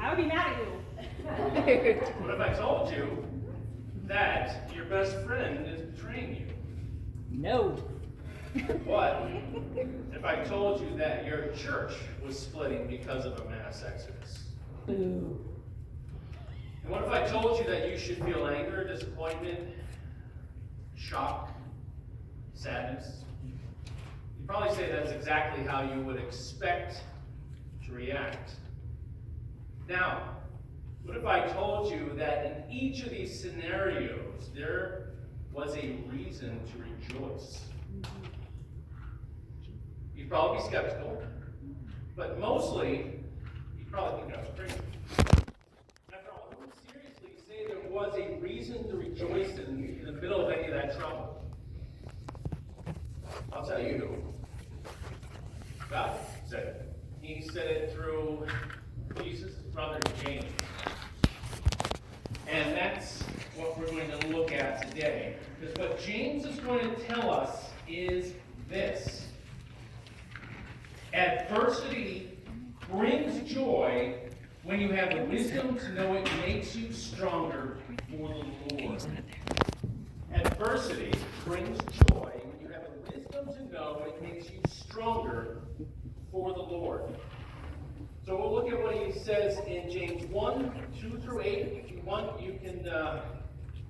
I would be mad at you. What if I told you that your best friend is betraying you? No. What if I told you that your church was splitting because of a mass exodus? Boo. And what if I told you that you should feel anger, disappointment, shock, sadness? You'd probably say that's exactly how you would expect to react. Now, what if I told you that in each of these scenarios there was a reason to rejoice? You'd probably be skeptical, but mostly you'd probably think I was crazy. After all, who would seriously say there was a reason to rejoice in the middle of any of that trouble? I'll tell you who. God said it. He said it through Jesus' brother James. And that's what we're going to look at today. Because what James is going to tell us is this. Adversity brings joy when you have the wisdom to know it makes you stronger for the Lord. Adversity brings joy when you have the wisdom to know it makes you stronger for the Lord. So we'll look at what he says in James 1, 2 through 8. If you want, you can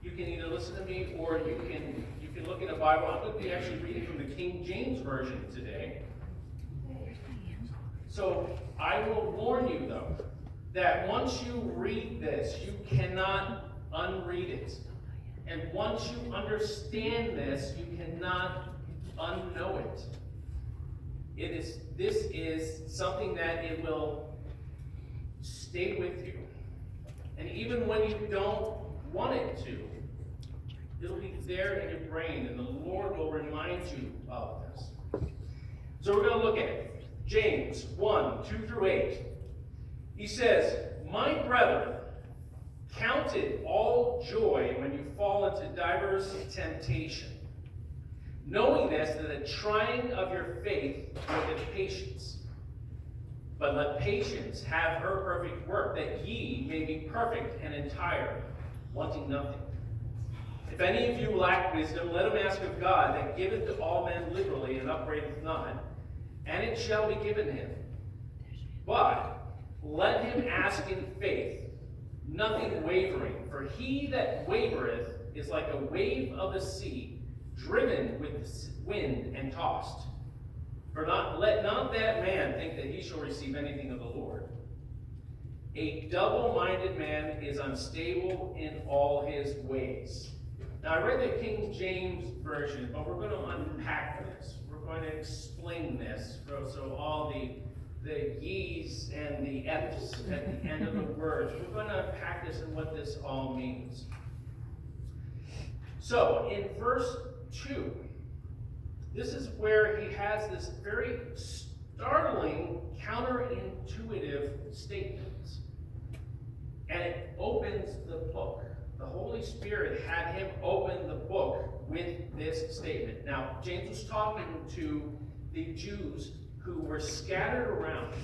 either listen to me or you can look in the Bible. I'm going to be actually reading from the King James Version today. So I will warn you, though, that once you read this, you cannot unread it. And once you understand this, you cannot unknow it. This is something that it will stay with you. And even when you don't want it to, it'll be there in your brain, and the Lord will remind you of this. So we're going to look at it. James 1, 2 through 8. He says, "My brethren, count it all joy when you fall into diverse temptation, knowing this, that the trying of your faith worketh patience. But let patience have her perfect work, that ye may be perfect and entire, wanting nothing. If any of you lack wisdom, let him ask of God, that giveth to all men liberally and upbraideth not, and it shall be given him. But let him ask in faith, nothing wavering. For he that wavereth is like a wave of the sea, driven with the wind and tossed. For let not that man think that he shall receive anything of the Lord. A double-minded man is unstable in all his ways." Now, I read the King James Version, but we're going to unpack this. We're going to explain this. So all the ye's and the f's at the end of the words, we're going to unpack this and what this all means. So, in verse 2, this is where he has this very startling, counterintuitive statement. And it opens the book. The Holy Spirit had him open the book with this statement. Now, James was talking to the Jews who were scattered around.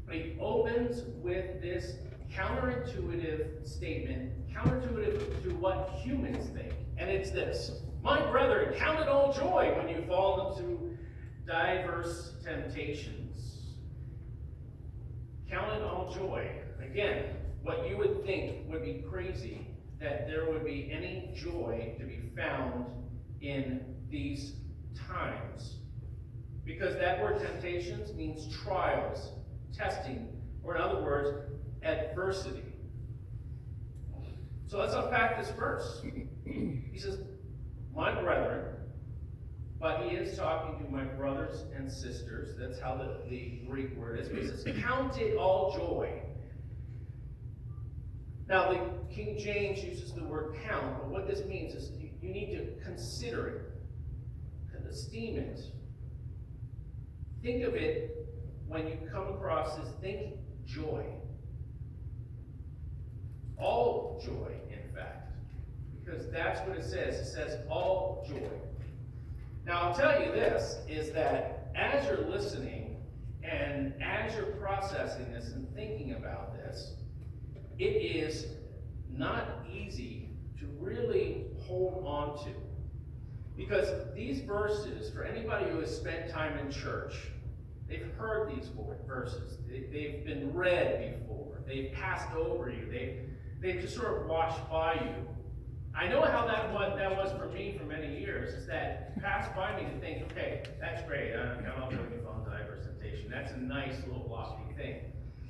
But he opens with this counterintuitive statement, counterintuitive to what humans think. And it's this: "My brethren, count it all joy when you fall into diverse temptations." Count it all joy. Again, what you would think would be crazy, that there would be any joy to be found in these times. Because that word temptations means trials, testing, or in other words, adversity. So let's unpack this verse. He says, "My brethren," but he is talking to my brothers and sisters. That's how the Greek word is. He says, "Count it all joy." Now, the King James uses the word count, but what this means is you need to consider it, esteem it. Think of it when you come across this. Think joy. All joy, in fact, because that's what it says. It says all joy. Now, I'll tell you this, is that as you're listening And as you're processing this and thinking about this, it is not easy to really hold on to. Because these verses, for anybody who has spent time in church, they've heard these verses. They've been read before. They've passed over you. They've just sort of washed by you. I know how that was for me for many years, is that passed by me to think, okay, that's great. I'm not looking for diverse temptation. That's a nice little lofty thing.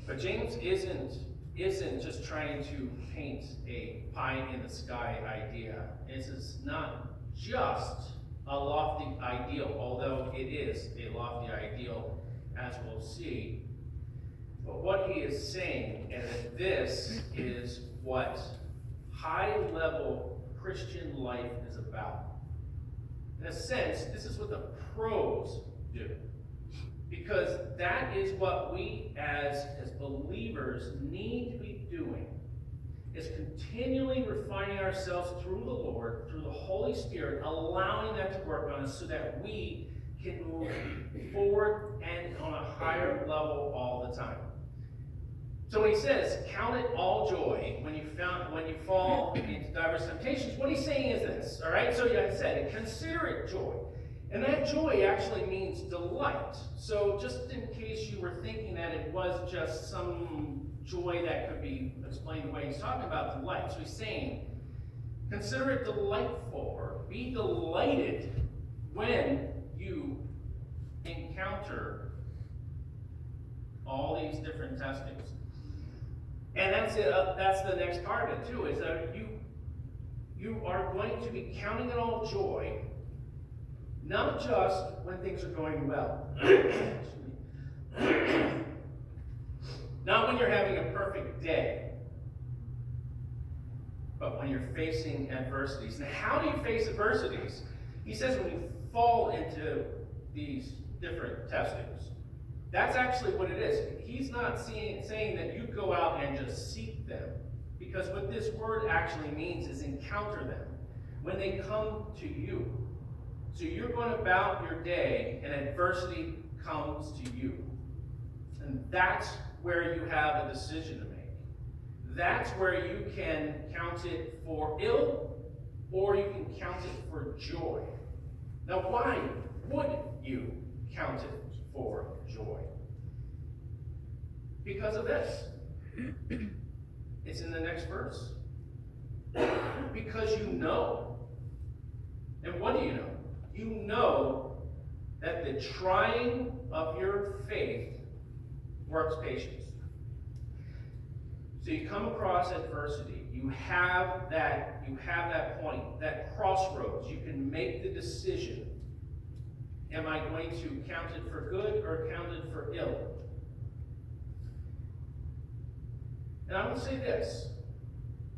But James isn't just trying to paint a pie in the sky idea. This is not just a lofty ideal, although it is a lofty ideal, as we'll see. But what he is saying is that this is what high-level Christian life is about. In a sense, this is what the pros do. Because that is what we as believers need to be doing, is continually refining ourselves through the Lord, through the Holy Spirit, allowing that to work on us so that we can move forward and on a higher level all the time. So when he says, count it all joy when you fall into diverse temptations, what he's saying is this, all right? So I said, consider it joy. And that joy actually means delight. So just in case you were thinking that it was just some joy that could be explained the way he's talking about delight. So he's saying, consider it delightful, or be delighted when you encounter all these different testings. And that's it. That's the next part of it too, is that you are going to be counting it all joy, not just when things are going well. Not when you're having a perfect day, but when you're facing adversities. Now, how do you face adversities? He says when you fall into these different testings. That's actually what it is. He's not saying that you go out and just seek them, because what this word actually means is encounter them when they come to you. So you're going about your day and adversity comes to you. And that's where you have a decision to make. That's where you can count it for ill, or you can count it for joy. Now, why would you count it for joy? Because of this. It's in the next verse. Because you know. And what do you know? You know that the trying of your faith works patience. So you come across adversity. You have that point, that crossroads. You can make the decision. Am I going to count it for good or count it for ill? And I will say this,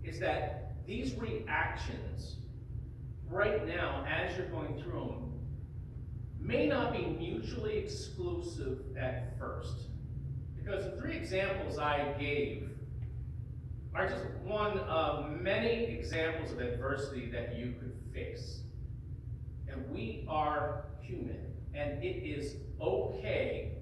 is that these reactions right now, as you're going through them, may not be mutually exclusive at first. Because the three examples I gave are just one of many examples of adversity that you could face. And we are human, and it is okay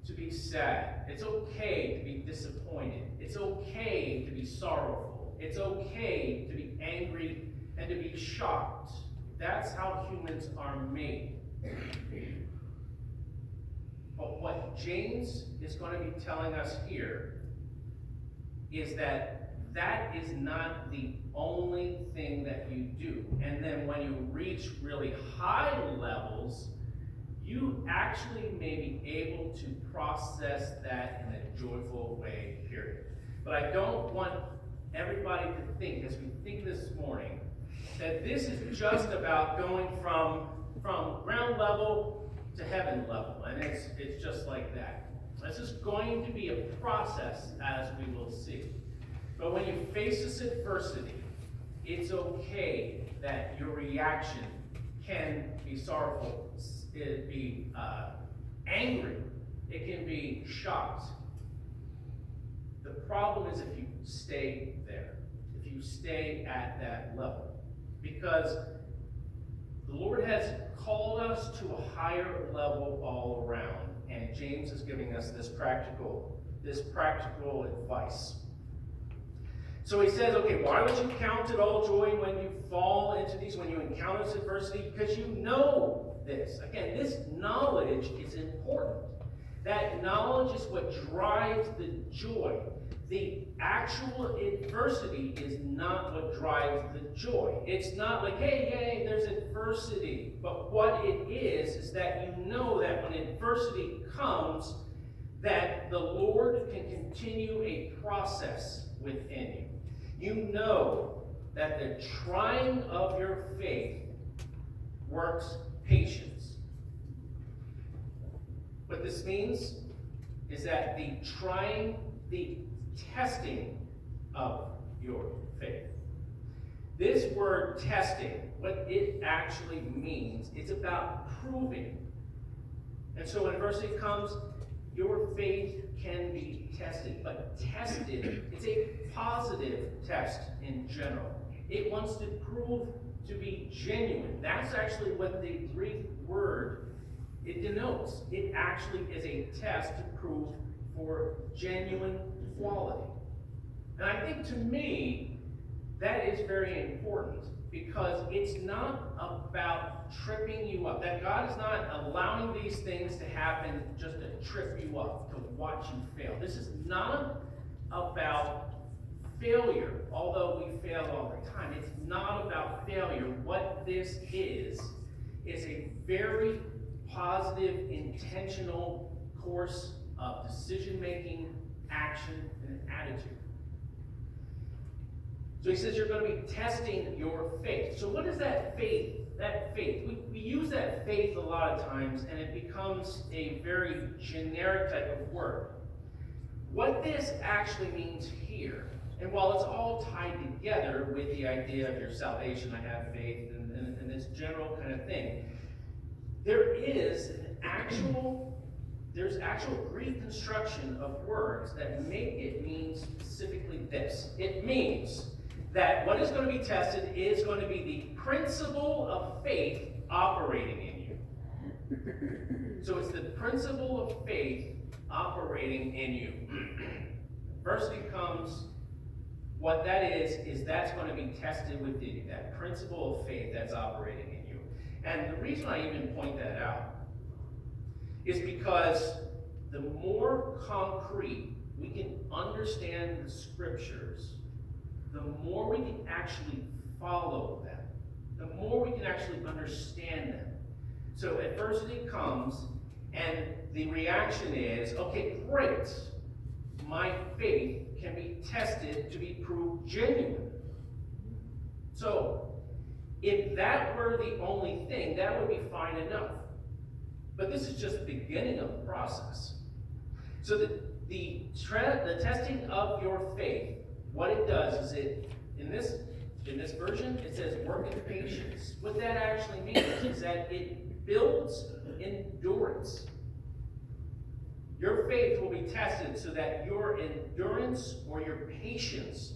to be sad. It's okay to be disappointed. It's okay to be sorrowful. It's okay to be angry and to be shocked. That's how humans are made. But what James is going to be telling us here is that that is not the only thing that you do. And then when you reach really high levels, you actually may be able to process that in a joyful way, period. But I don't want everybody to think, as we think this morning, that this is just about going from ground level to heaven level, and it's just like that. This is going to be a process, as we will see. But when you face this adversity, it's okay that your reaction can be sorrowful, it be angry, it can be shocked. The problem is if you stay there, if you stay at that level. Because the Lord has called us to a higher level all around. and James is giving us this practical advice. So he says, okay, why would you count it all joy when you fall into these, when you encounter this adversity? Because you know this. Again, this knowledge is important. That knowledge is what drives the joy. The actual adversity is not what drives the joy. It's not like, hey, yay, there's adversity. But what it is that you know that when adversity comes, that the Lord can continue a process within you. You know that the trying of your faith works patience. What this means is that the testing of your faith. This word testing, what it actually means, it's about proving. And so when adversity comes, your faith can be tested, but tested, it's a positive test in general. It wants to prove to be genuine. That's actually what the Greek word, it denotes. It actually is a test to prove for genuine quality. And I think to me, that is very important because it's not about tripping you up. That God is not allowing these things to happen just to trip you up, to watch you fail. This is not about failure, although we fail all the time. It's not about failure. What this is a very positive, intentional course of decision-making, action, and attitude. So he says you're going to be testing your faith. So what is that faith? That faith. We use that faith a lot of times, and it becomes a very generic type of word. What this actually means here, and while it's all tied together with the idea of your salvation, I have faith, and this general kind of thing, there's actual Greek construction of words that make it mean specifically this. It means that what is going to be tested is going to be the principle of faith operating in you. So it's the principle of faith operating in you. Adversity comes, what that is that's going to be tested within you, that principle of faith that's operating in you. And the reason I even point that out is because the more concrete we can understand the scriptures, the more we can actually follow them, the more we can actually understand them. So adversity comes, and the reaction is, okay, great, my faith can be tested to be proved genuine. So, if that were the only thing, that would be fine enough. But this is just the beginning of the process. So the testing of your faith, what it does is in this version, it says work in patience. What that actually means is that it builds endurance. Your faith will be tested so that your endurance or your patience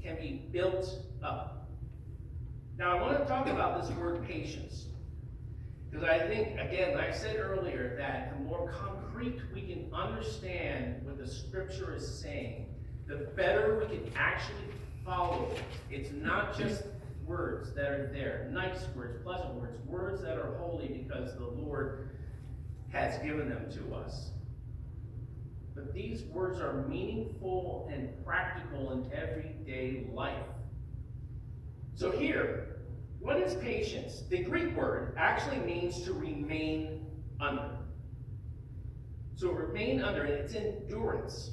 can be built up. Now I want to talk about this word patience. Because I think, again, like I said earlier, that the more concrete we can understand what the scripture is saying, the better we can actually follow it. It's not just words that are there, nice words, pleasant words, words that are holy because the Lord has given them to us. But these words are meaningful and practical in everyday life. So here, what is patience? The Greek word actually means to remain under. So remain under, and it's endurance.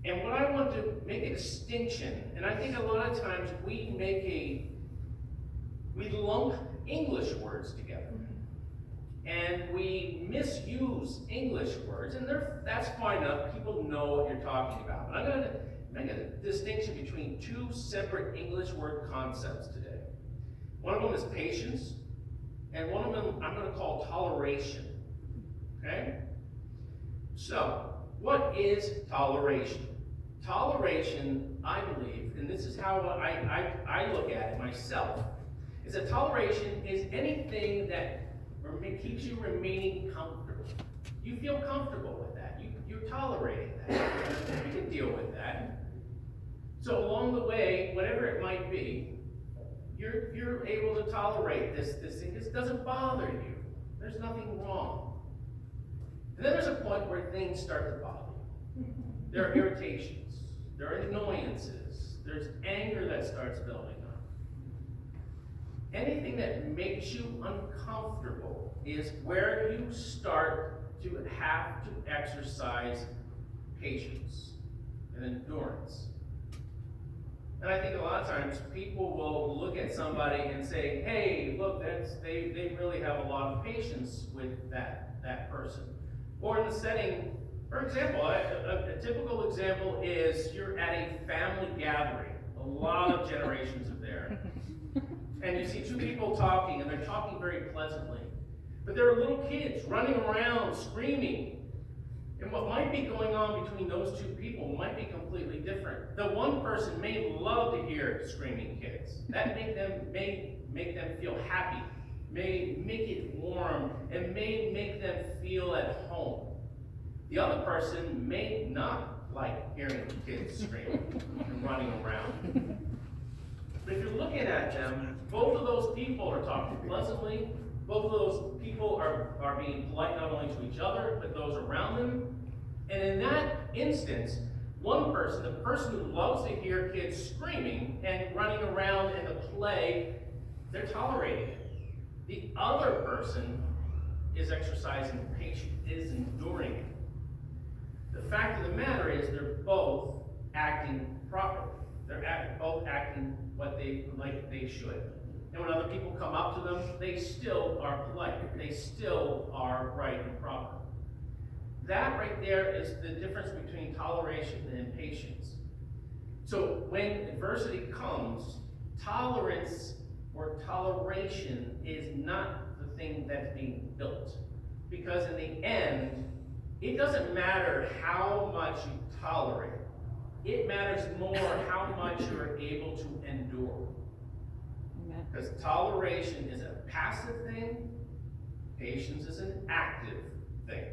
And what I want to make a distinction, and I think a lot of times we lump English words together. And we misuse English words, and that's fine enough. People know what you're talking about. But I'm going to make a distinction between two separate English word concepts today. One of them is patience, and one of them I'm going to call toleration. Okay? So, what is toleration? Toleration, I believe, and this is how I look at it myself, is that toleration is anything that keeps you remaining comfortable. You feel comfortable with that. You're tolerating that. You can deal with that. So along the way, whatever it might be, you're able to tolerate this thing. This doesn't bother you. There's nothing wrong. And then there's a point where things start to bother you. There are irritations. There are annoyances. There's anger that starts building up. Anything that makes you uncomfortable is where you start to have to exercise patience and endurance. And I think a lot of times people will look at somebody and say, hey, look, they really have a lot of patience with that person. Or in the setting, for example, a typical example is you're at a family gathering. A lot of generations are there. And you see two people talking, and they're talking very pleasantly. But there are little kids running around screaming. And what might be going on between those two people might be completely different. The one person may love to hear screaming kids. That may make them feel happy, may make it warm, and may make them feel at home. The other person may not like hearing kids screaming and running around. But if you're looking at them, both of those people are talking pleasantly. Both of those people are being polite not only to each other, but those around them. And in that instance, one person, the person who loves to hear kids screaming and running around in the play, they're tolerating it. The other person is exercising patience, is enduring it. The fact of the matter is they're both acting properly. They're both acting like they should. And when other people come up to them, they still are polite. They still are right and proper. That right there is the difference between toleration and patience. So when adversity comes, tolerance or toleration is not the thing that's being built. Because in the end, it doesn't matter how much you tolerate. It matters more how much you're able to endure. Because toleration is a passive thing, patience is an active thing.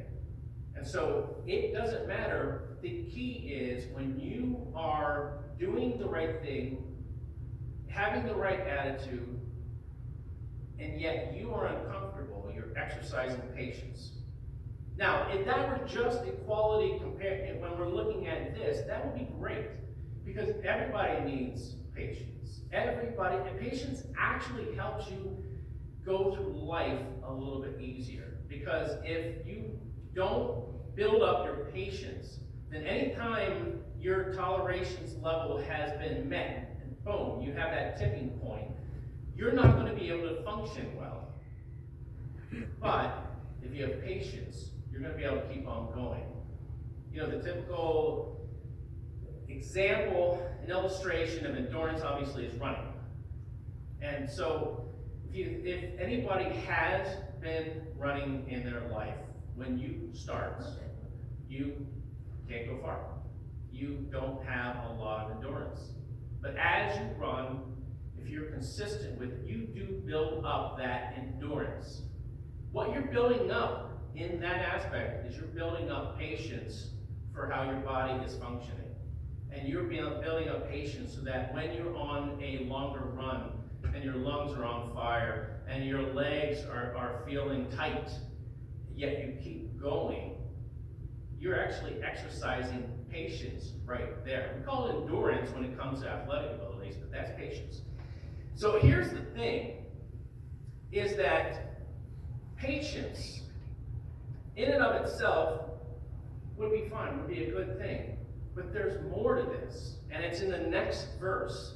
And so it doesn't matter. The key is when you are doing the right thing, having the right attitude, and yet you are uncomfortable, you're exercising patience. Now, if that were just equality compared, when we're looking at this, that would be great. Because everybody needs patience. Everybody, and patience actually helps you go through life a little bit easier. Because if you don't build up your patience, then anytime your tolerations level has been met, and boom, you have that tipping point, you're not going to be able to function well. But if you have patience, you're going to be able to keep on going. You know, the typical example, an illustration of endurance obviously is running. And so if anybody has been running in their life, when you start, you can't go far. You don't have a lot of endurance. But as you run, if you're consistent with it, you do build up that endurance. What you're building up in that aspect is you're building up patience for how your body is functioning. And you're building up patience so that when you're on a longer run and your lungs are on fire and your legs are feeling tight, yet you keep going, you're actually exercising patience right there. We call it endurance when it comes to athletic abilities, but that's patience. So here's the thing, is that patience in and of itself would be fine, would be a good thing. But there's more to this, and it's in the next verse.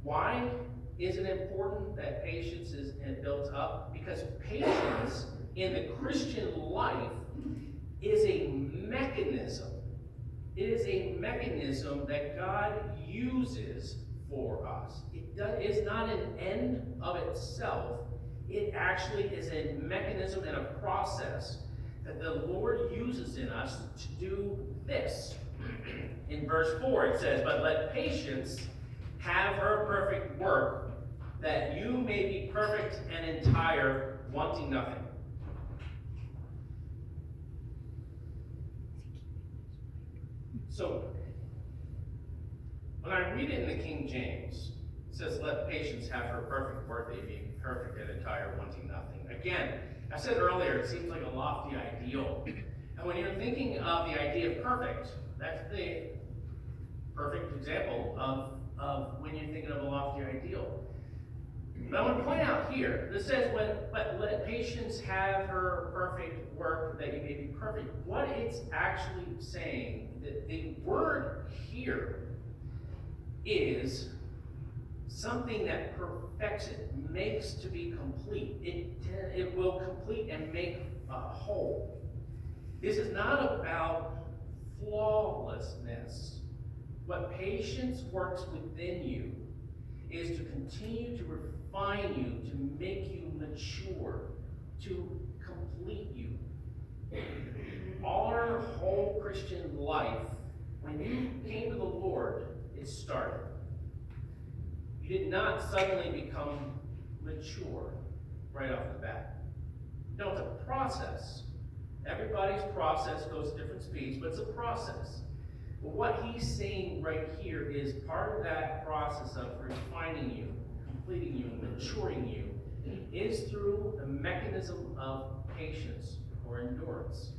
Why is it important that patience is built up? Because patience in the Christian life is a mechanism. It is a mechanism that God uses for us. It is not an end of itself. It actually is a mechanism and a process that the Lord uses in us to do this. In verse 4 it says, "But let patience have her perfect work, that you may be perfect and entire, wanting nothing." So, when I read it in the King James, it says, let patience have her perfect work, that you be perfect and entire, wanting nothing. Again, I said earlier, it seems like a lofty ideal. And when you're thinking of the idea of perfect, that's the perfect example of when you're thinking of a lofty ideal. But I want to point out here, this says, but let patience have her perfect work, that you may be perfect. What it's actually saying, that the word here is something that perfects it, makes to be complete. It will complete and make whole. This is not about flawlessness. What patience works within you is to continue to refine you, to make you mature, to complete you. Our whole Christian life, when you came to the Lord, it started. You did not suddenly become mature right off the bat. No, it's a process. Everybody's process goes at different speeds, but it's a process. But what he's saying right here is part of that process of refining you, completing you, and maturing you is through the mechanism of patience or endurance.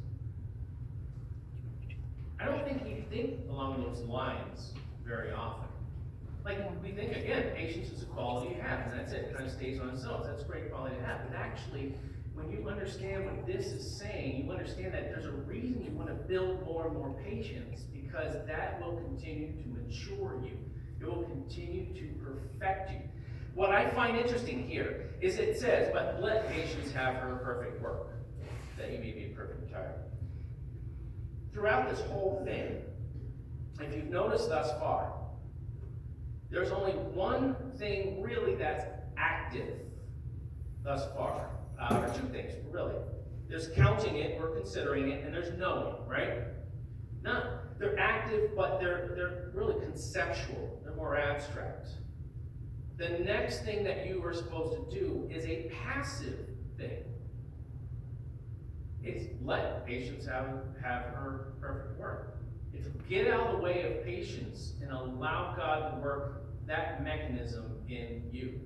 I don't think we think along those lines very often. Like, we think, again, patience is a quality you have, and that's it. It kind of stays on itself. That's a great quality to have. But actually, when you understand what this is saying, you understand that there's a reason you want to build more and more patience, because that will continue to mature you. It will continue to perfect you. What I find interesting here is it says, but let patience have her perfect work, that you may be perfect and entire. Throughout this whole thing, if you've noticed thus far, there's only one thing really that's active thus far. Or two things, really. There's counting it, or considering it, and there's knowing, right? They're active, but they're really conceptual. They're more abstract. The next thing that you are supposed to do is a passive thing. It's let patience have her perfect work. It's get out of the way of patience and allow God to work that mechanism in you.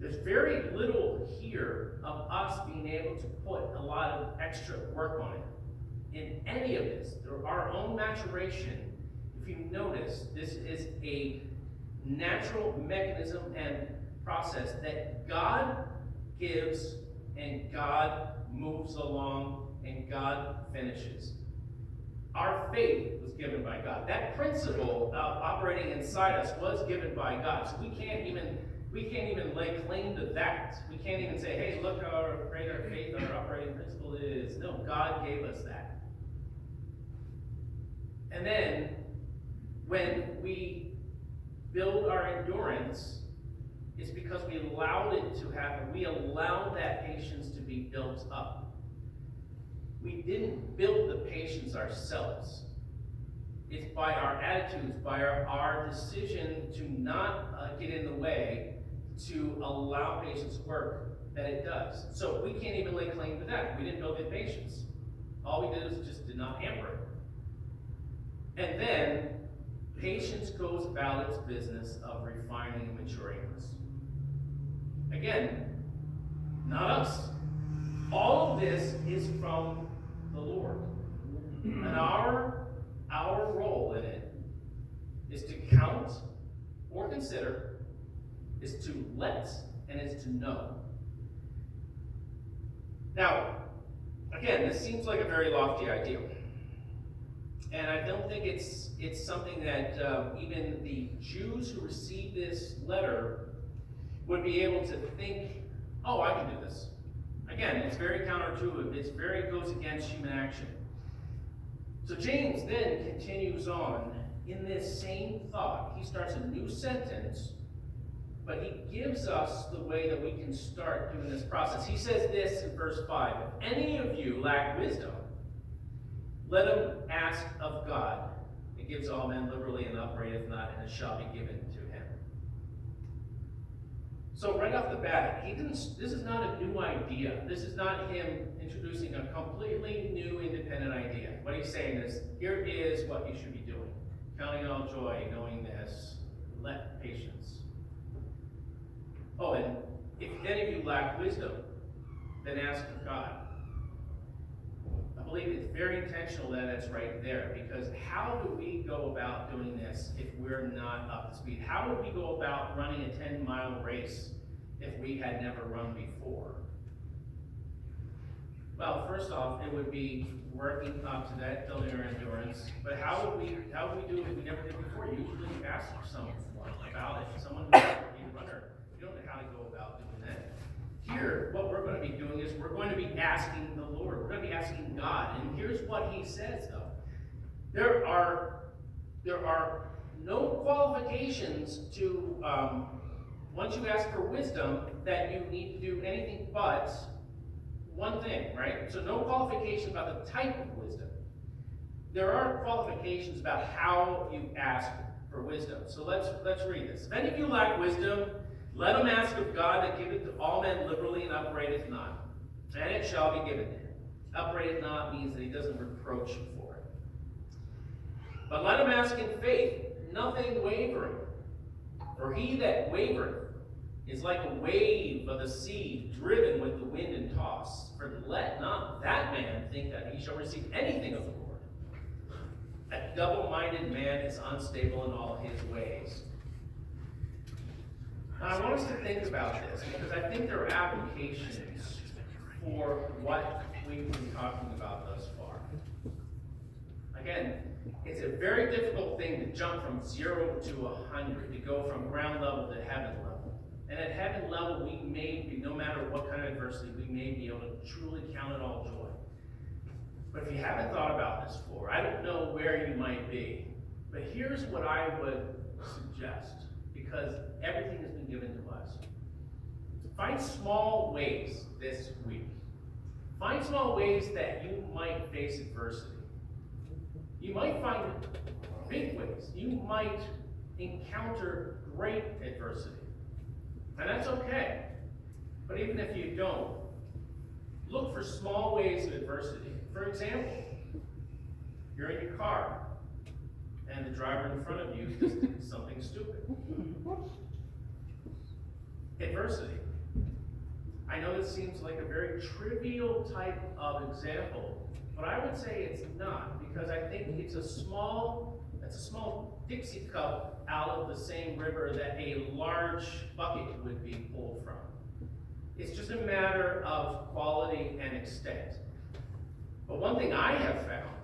There's very little here of us being able to put a lot of extra work on it. In any of this, our own maturation, if you notice, this is a natural mechanism and process that God gives and God moves along and God finishes. Our faith was given by God. That principle of operating inside us was given by God. So we can't even lay claim to that. We can't even say, hey, look how great our faith, our operating principle is. No, God gave us that. And then, when we build our endurance, it's because we allowed it to happen. We allowed that patience to be built up. We didn't build the patience ourselves. It's by our attitudes, by our decision to not get in the way, to allow patience to work, that it does. So we can't even lay claim to that. We didn't build the patience. All we did was just did not hamper it. And then, patience goes about its business of refining and maturing us. Again, not us. All of this is from the Lord. And our role in it is to count or consider, is to let, and is to know. Now, again, this seems like a very lofty ideal. And I don't think it's something that even the Jews who received this letter would be able to think, oh, I can do this. Again, it's very counterintuitive. It goes against human action. So James then continues on in this same thought. He starts a new sentence, but he gives us the way that we can start doing this process. He says this in verse 5, if any of you lack wisdom, let him ask of God. It gives all men liberally and upbraideth not, and it shall be given to him. So right off the bat, this is not a new idea. This is not him introducing a completely new independent idea. What he's saying is, here is what you should be doing. Counting all joy, knowing this, let patience. Oh, and if any of you lack wisdom, then ask of God. I believe it's very intentional that it's right there, because how do we go about doing this if we're not up to speed? How would we go about running a 10-mile race if we had never run before? Well, first off, it would be working up to that, building our endurance. But how would we do it if we never did before? Usually you ask someone about it, someone who's a runner. You don't know how to go about doing that. Here, what we're going to be doing is we're going to be asking the Lord. We're going to be asking God. And here's what he says, though. There are no qualifications to, once you ask for wisdom, that you need to do anything but one thing, right? So no qualifications about the type of wisdom. There are qualifications about how you ask for wisdom. So let's read this. If any of you lack wisdom, let him ask of God that giveth to all men liberally and upbraideth not, and it shall be given to him. Upbraideth not means that he doesn't reproach you for it. But let him ask in faith, nothing wavering. For he that wavereth is like a wave of the sea, driven with the wind and tossed. For let not that man think that he shall receive anything of the Lord. A double-minded man is unstable in all his ways. Now, I want us to think about this, because I think there are applications for what we've been talking about thus far. Again, it's a very difficult thing to jump from 0 to 100, to go from ground level to heaven level. And at heaven level, we may be, no matter what kind of adversity, we may be able to truly count it all joy. But if you haven't thought about this before, I don't know where you might be. But here's what I would suggest, because everything has been given to us. Find small ways this week. Find small ways that you might face adversity. You might find big ways. You might encounter great adversity. And that's okay. But even if you don't, look for small ways of adversity. For example, you're in your car, and the driver in front of you just did something stupid. Adversity. I know this seems like a very trivial type of example, but I would say it's not, because I think it's a small Dixie cup out of the same river that a large bucket would be pulled from. It's just a matter of quality and extent. But one thing I have found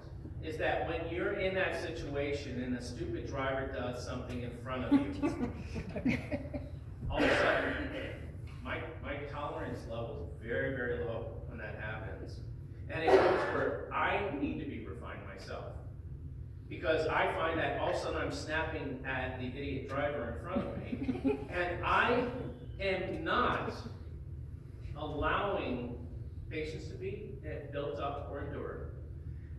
is that when you're in that situation and a stupid driver does something in front of you, all of a sudden, my tolerance level is very, very low when that happens. And it goes where I need to be refined myself. Because I find that all of a sudden I'm snapping at the idiot driver in front of me, and I am not allowing patience to be built up or endured.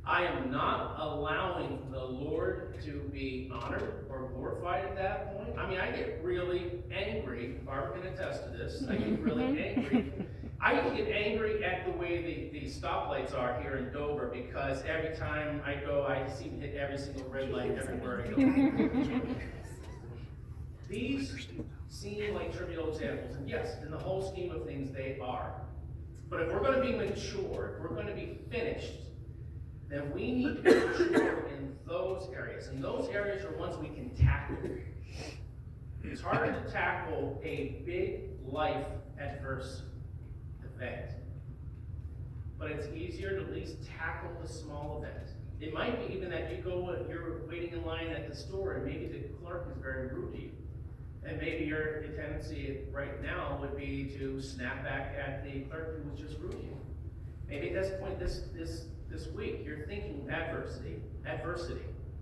I am not allowing the Lord to be honored or glorified at that point. I mean, I get really angry. Barbara can attest to this. I get really angry. I get angry at the way the stoplights are here in Dover, because every time I go, I seem to hit every single red light everywhere I go. These seem like trivial examples, and yes, in the whole scheme of things, they are. But if we're going to be mature, if we're going to be finished, then we need to be mature in those areas. And those areas are ones we can tackle. It's harder to tackle a big life adverse event, but it's easier to at least tackle the small event. It might be even that you're waiting in line at the store, and maybe the clerk is very rude to you. And maybe your tendency right now would be to snap back at the clerk who was just rude to you. Maybe at this point this week, you're thinking adversity.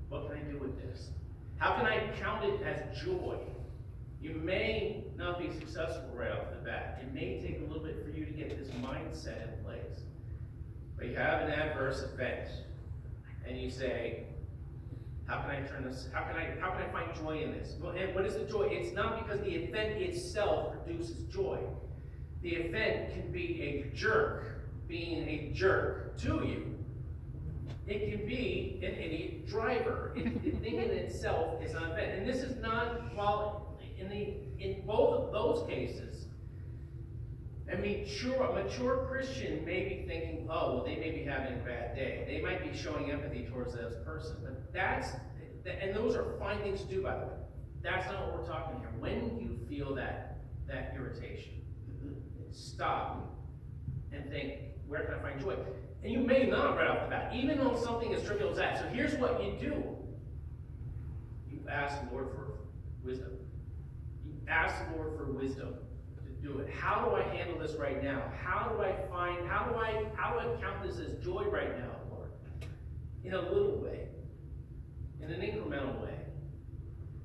What can I do with this? How can I count it as joy? You may not be successful right off the bat. It may take a little bit for you to get this mindset in place. But you have an adverse event, and you say, how can I turn this, how can I find joy in this? And what is the joy? It's not because the event itself produces joy. The event can be a jerk being a jerk to you. It can be an idiot driver. The thing in itself is not bad. And this is not, well, in both of those cases, a mature Christian may be thinking, oh, well, they may be having a bad day. They might be showing empathy towards this person. But and those are fine things to do, by the way. That's not what we're talking here. When you feel that irritation, stop and think, where can I find joy? And you may not right off the bat, even on something as trivial as that. So here's what you do. You ask the Lord for wisdom. You ask the Lord for wisdom to do it. How do I handle this right now? How do I count this as joy right now, Lord? In a little way, in an incremental way.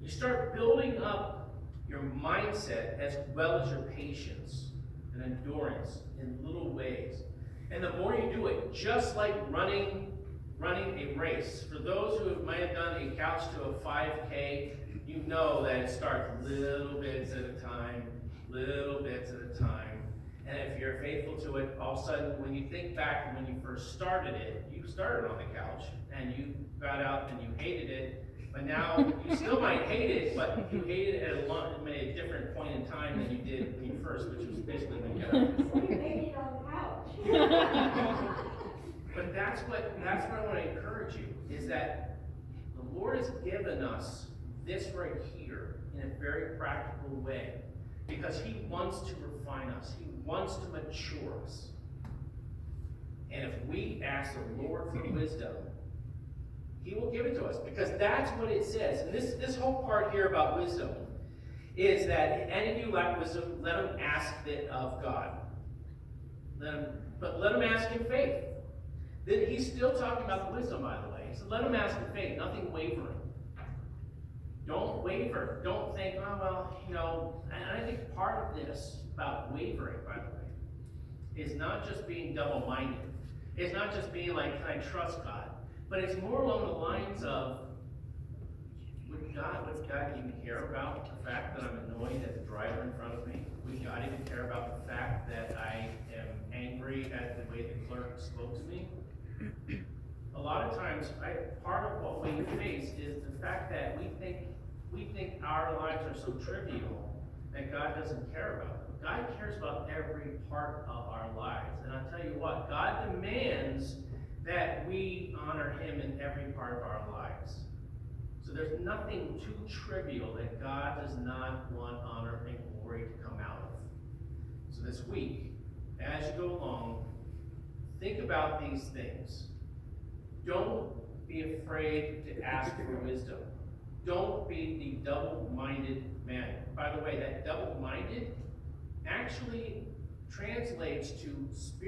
You start building up your mindset as well as your patience and endurance in little ways. And the more you do it, just like running a race. For those who might have done a couch to a 5K, you know that it starts little bits at a time, little bits at a time. And if you're faithful to it, all of a sudden, when you think back when you first started it, you started on the couch and you got out and you hated it. But now you still might hate it, but you hate it at a different point in time than you did when you first, which was basically when you got out. You made it on the couch. But that's what I want to encourage you, is that the Lord has given us this right here in a very practical way, because He wants to refine us. He wants to mature us. And if we ask the Lord for wisdom, He will give it to us, because that's what it says. And this whole part here about wisdom is that if any of you lack wisdom, let him ask it of God. But let him ask in faith. Then he's still talking about the wisdom, by the way. So let him ask in faith, nothing wavering. Don't waver. Don't think, oh, well, and I think part of this about wavering, by the way, is not just being double-minded. It's not just being like, can I trust God? But it's more along the lines of, would God even care about the fact that I'm annoyed at the driver in front of me? Would God even care about the fact that I am angry at the way the clerk spoke to me? A lot of times, part of what we face is the fact that we think our lives are so trivial that God doesn't care about them. God cares about every part of our lives. And I'll tell you what, God demands that we honor Him in every part of our lives. So there's nothing too trivial that God does not want honor and glory to come out of. So this week, as you go along, think about these things. Don't be afraid to ask for wisdom. Don't be the double-minded man. By the way, that double-minded actually translates to spiritual